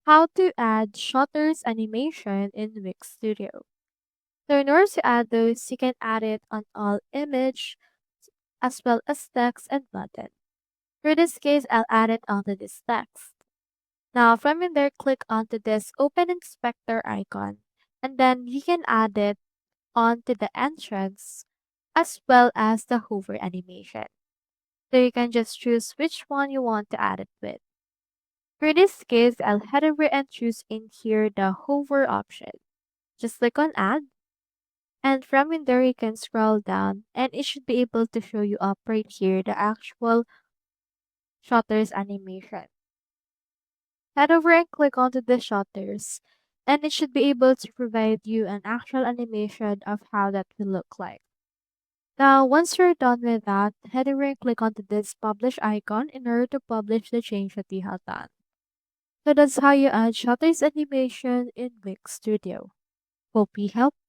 How to add shutters animation in Wix Studio. So in order to add those, you can add it on all image as well as text and button. For this case, I'll add it onto this text. Now from in there, click onto this open inspector icon and then you can add it onto the entrance as well as the hover animation. So you can just choose which one you want to add it with. For this case, I'll head over and choose in here the hover option. Just click on add and from in there you can scroll down and it should be able to show you up right here the actual shutters animation. Head over and click onto the shutters and it should be able to provide you an actual animation of how that will look like. Now, once you're done with that, head over and click onto this publish icon in order to publish the change that you have done. So that's how you add shutters animation in Wix Studio. Hope we helped.